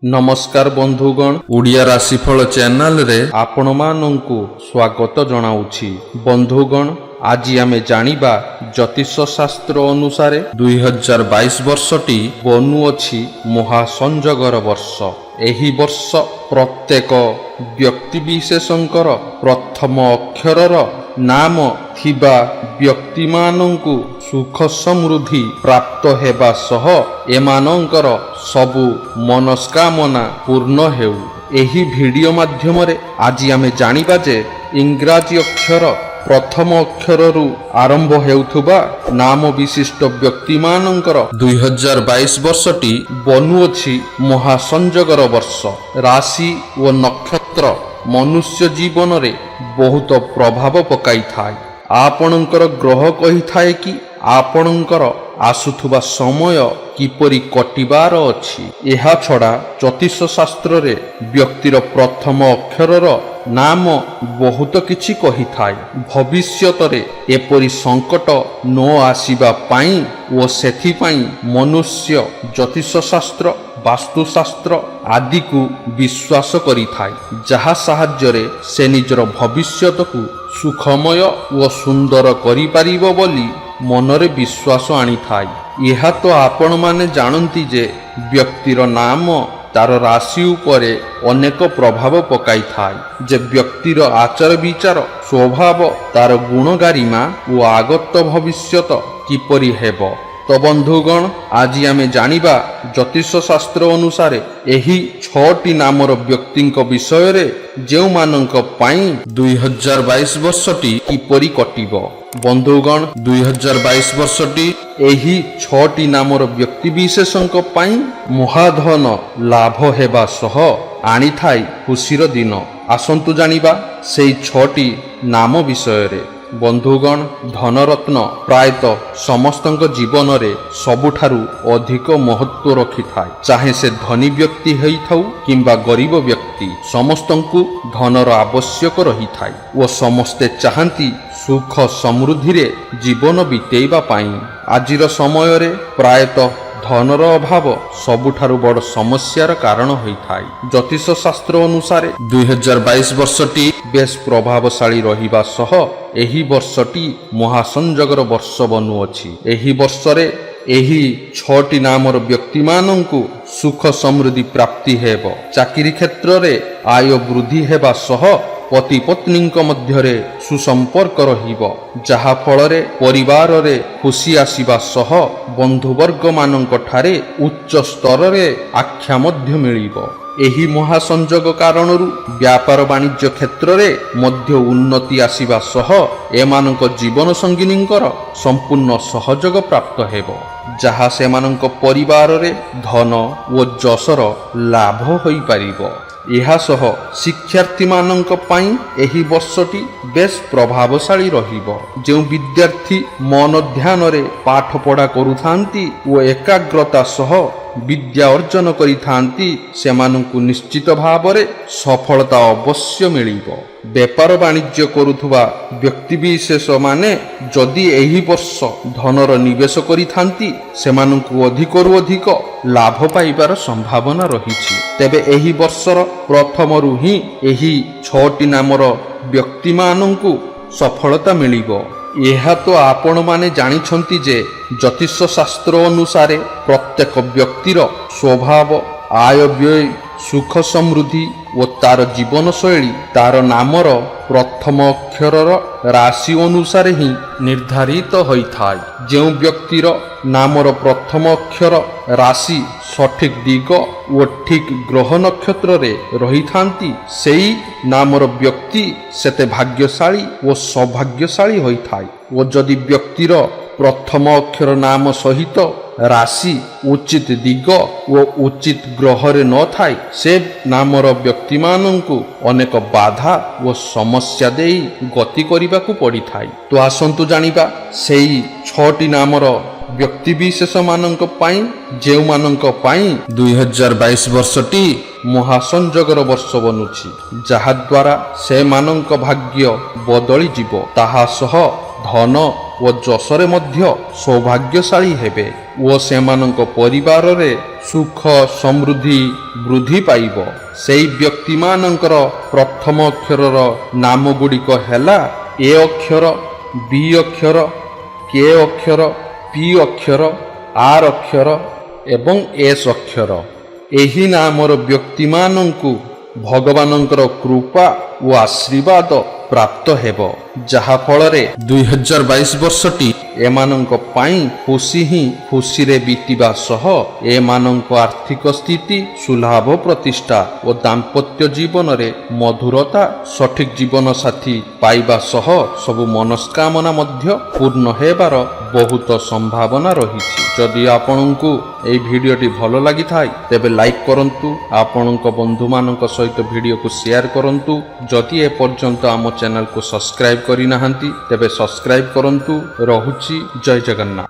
नमस्कार बंधुगण, ओडिया राशिफल चैनल रे आपण मानंकु स्वागत जनाउछि। बंधुगण, आज आमे जानिबा ज्योतिष शास्त्र अनुसार 2022 वर्षटी बनुअछि महासंजोगर वर्ष। एही वर्ष प्रत्येक व्यक्ति विशेषंकर प्रथम अक्षरर नाम थिबा व्यक्ति मानंकु सुख समृद्धि प्राप्त हेबा सह एमानंकर सबु मनस्कामना पूर्ण हेउ। एही वीडियो माध्यम रे आज आमे जानिबा जे इंग्राजी अक्षर प्रथम अक्षररू आरंभ हेउथुबा नाम विशिष्ट व्यक्ति मानंकर 2022 वर्षटी बनुअछि महासंजोगर वर्ष। राशि व नक्षत्र मनुष्य जीवन रे बहुत प्रभाव पकाई थाए। आपणंकर ग्रह कही थाए कि आपणंकर आसुथुबा समय किपरि कटिबार अछि। एहा छड़ा ज्योतिष शास्त्र रे व्यक्तिर प्रथम अक्षरर नाम बहुत किछि कही थाए। भविष्यत रे एपरि संकट न आसीबा पाई ओ सेथि पाई मनुष्य ज्योतिष शास्त्र वास्तुशास्त्र आदि को विश्वास करि थाए, जहा साहाय्य रे से निजर भविष्यत को सुखमय व सुंदर करि परिबो बोली मनरे विश्वास आनी थाए। यह तो आपण माने जानती जे व्यक्तिर नाम तार राशि उपरे अनेक प्रभाव पकाई थाए। जे व्यक्तिर आचार विचार स्वभाव तार गुण गारिमा व आगत भविष्यत किपरि हेबो। तो बंधुगण, आज आमे जानिबा ज्योतिष शास्त्र अनुसार एही 6टी नामर व्यक्तिंक विषय रे जेउ मानंक पाई 2022 वर्षटी किपरि कटिबो। बंधुगण, 2022 वर्षटी एही 6टी नामर व्यक्ति विशेषंक पाई महाधन लाभ हेबा सह आनी थाई खुशीर दिन। आसंतु जानिबा सेई 6टी नाम विषय रे। बंधुगण, धनरत्न प्रायतः समस्तଙ୍କ जीवन रे सबुठारु अधिक महत्व रखि थाए। चाहे से धनी व्यक्ति हेई थाउ किंबा गरीब व्यक्ति, समस्तंकु धनर आवश्यक रही थाए ओ समस्ते चाहंती सुख समृद्धि रे जीवन बितेइबा पाई। आजिर समय रे प्रायतः धनर अभाव सबुठारु बड़ समस्यार कारण होई थाए। ज्योतिष शास्त्र अनुसार 2022 वर्षटी बेस प्रभावशाली रहिबा सह एही वर्षटी महासंजोगर वर्ष बनुअछि। एही वर्षरे एही 6टी नामर व्यक्ति मानंकु सुख समृद्धि प्राप्ति हेबो। चाकरी क्षेत्र रे आय वृद्धि हेबा सह पति पत्नींक मध्यरे सुसंपर्क रहिबो, जहा फलरे परिवार रे खुशी आसीबा सह बंधुवर्ग मानंक ठारे उच्च स्तर रे आख्या मध्य मिलिबो। एही महासंजोग कारणरू व्यापार वाणिज्य क्षेत्र रे मध्य उन्नति आसीबा सह एमानंक जीवन संगिनींकर संपूर्ण सहयोग प्राप्त हेबो, जहा सेमानंक परिवार रे धन ओ जसर लाभ होई परिबो। ଏହା ସହ ଶିକ୍ଷାର୍ଥୀ ମାନଙ୍କ ପାଇଁ ଏହି ବର୍ଷଟି ବେଶ ପ୍ରଭାବଶାଳୀ ରହିବ। ଯେଉଁ ବିଦ୍ୟାର୍ଥୀ ମନ ଧ୍ୟାନରେ ପାଠ ପଢ଼ା କରୁଥାନ୍ତି ଓ ଏକାଗ୍ରତା ସହ ବିଦ୍ୟା ଅର୍ଜନ କରିଥାନ୍ତି, ସେମାନଙ୍କୁ ନିଶ୍ଚିତ ଭାବରେ ସଫଳତା ଅବଶ୍ୟ ମିଳିବ। ବେପାର ବାଣିଜ୍ୟ କରୁଥିବା ବ୍ୟକ୍ତିବିଶେଷ ମାନେ ଯଦି ଏହି ବର୍ଷ ଧନର ନିବେଶ କରିଥାନ୍ତି, ସେମାନଙ୍କୁ ଅଧିକରୁ ଅଧିକ ଲାଭ ପାଇବାର ସମ୍ଭାବନା ରହିଛି। ତେବେ ଏହି ବର୍ଷର ପ୍ରଥମରୁ ହିଁ ଏହି 6ଟି ନାମର ବ୍ୟକ୍ତିମାନଙ୍କୁ ସଫଳତା ମିଳିବ। ଏହା ତ ଆପଣମାନେ ଜାଣିଛନ୍ତି ଯେ ଜ୍ୟୋତିଷ ଶାସ୍ତ୍ର ଅନୁସାରେ ପ୍ରତ୍ୟେକ ବ୍ୟକ୍ତିର ସ୍ୱଭାବ, ଆୟ ବ୍ୟୟ, ସୁଖ ସମୃଦ୍ଧି ଓ ତାର ଜୀବନଶୈଳୀ ତାର ନାମର ପ୍ରଥମ ଅକ୍ଷରର ରାଶି ଅନୁସାରେ ହିଁ ନିର୍ଦ୍ଧାରିତ ହୋଇଥାଏ। ଯେଉଁ ବ୍ୟକ୍ତିର ନାମର ପ୍ରଥମ ଅକ୍ଷର ରାଶି ସଠିକ ଦିଗ ଓ ଠିକ ଗ୍ରହ ନକ୍ଷତ୍ରରେ ରହିଥାନ୍ତି, ସେହି ନାମର ବ୍ୟକ୍ତି ସେତେ ଭାଗ୍ୟଶାଳୀ ଓ ସୌଭାଗ୍ୟଶାଳୀ ହୋଇଥାଏ। ଓ ଯଦି ବ୍ୟକ୍ତିର ପ୍ରଥମ ଅକ୍ଷର ନାମ ସହିତ ରାଶି ଉଚିତ ଦିଗ ଓ ଉଚିତ ଗ୍ରହରେ ନଥାଏ, ସେ ନାମର ବ୍ୟକ୍ତିମାନଙ୍କୁ ଅନେକ ବାଧା ଓ ସମସ୍ୟା ଦେଇ ଗତି କରିବାକୁ ପଡ଼ିଥାଏ। ତ ଆସନ୍ତୁ ଜାଣିବା ସେହି 6ଟି ନାମର ବ୍ୟକ୍ତିବିଶେଷ ମାନଙ୍କ ପାଇଁ ଯେଉଁମାନଙ୍କ ପାଇଁ 2022 ବର୍ଷଟି महासंजोगर वर्ष बनुछि, ଯାହାଦ୍ୱାରା ସେମାନଙ୍କ ଭାଗ୍ୟ ବଦଳିଯିବ। ତାହା ସହ ଧନ ଓ ଯଶରେ ମଧ୍ୟ ସୌଭାଗ୍ୟଶାଳୀ ହେବେ ଓ ସେମାନଙ୍କ ପରିବାରରେ ସୁଖ ସମୃଦ୍ଧି ବୃଦ୍ଧି ପାଇବ। ସେହି ବ୍ୟକ୍ତିମାନଙ୍କର ପ୍ରଥମ ଅକ୍ଷରର ନାମ ଗୁଡ଼ିକ ହେଲା ଏ ଅକ୍ଷର, ବି ଅକ୍ଷର, କେ ଅକ୍ଷର, ପି ଅକ୍ଷର, ଆର୍ ଅକ୍ଷର ଏବଂ ଏସ୍ ଅକ୍ଷର। ଏହି ନାମର ବ୍ୟକ୍ତିମାନଙ୍କୁ ଭଗବାନଙ୍କର କୃପା ଓ ଆଶୀର୍ବାଦ ପ୍ରାପ୍ତ ହେବ, ଯାହାଫଳରେ 2022 ବର୍ଷଟି ଏମାନଙ୍କ ପାଇଁ ଖୁସିରେ ବିତିବା ସହ ଏମାନଙ୍କ ଆର୍ଥିକ ସ୍ଥିତି, ସୁଲାଭ ପ୍ରତିଷ୍ଠା ଓ ଦାମ୍ପତ୍ୟ ଜୀବନରେ ମଧୁରତା, ସଠିକ୍ ଜୀବନ ସାଥୀ ପାଇବା ସହ ସବୁ ମନସ୍କାମନା ମଧ୍ୟ ପୂର୍ଣ୍ଣ ହେବାର ବହୁତ ସମ୍ଭାବନା ରହିଛି। ଯଦି ଆପଣଙ୍କୁ ଏହି ଭିଡ଼ିଓଟି ଭଲ ଲାଗିଥାଏ ତେବେ ଲାଇକ୍ କରନ୍ତୁ, ଆପଣଙ୍କ ବନ୍ଧୁମାନଙ୍କ ସହିତ ଭିଡ଼ିଓକୁ ସେୟାର କରନ୍ତୁ। ଯଦି ଏପର୍ଯ୍ୟନ୍ତ ଆମ ଚ୍ୟାନେଲକୁ ସବସ୍କ୍ରାଇବ୍ କରିନାହାନ୍ତି ତେବେ ସବସ୍କ୍ରାଇବ୍ କରନ୍ତୁ। ରହୁଛି, ଜୟ ଜଗନ୍ନାଥ।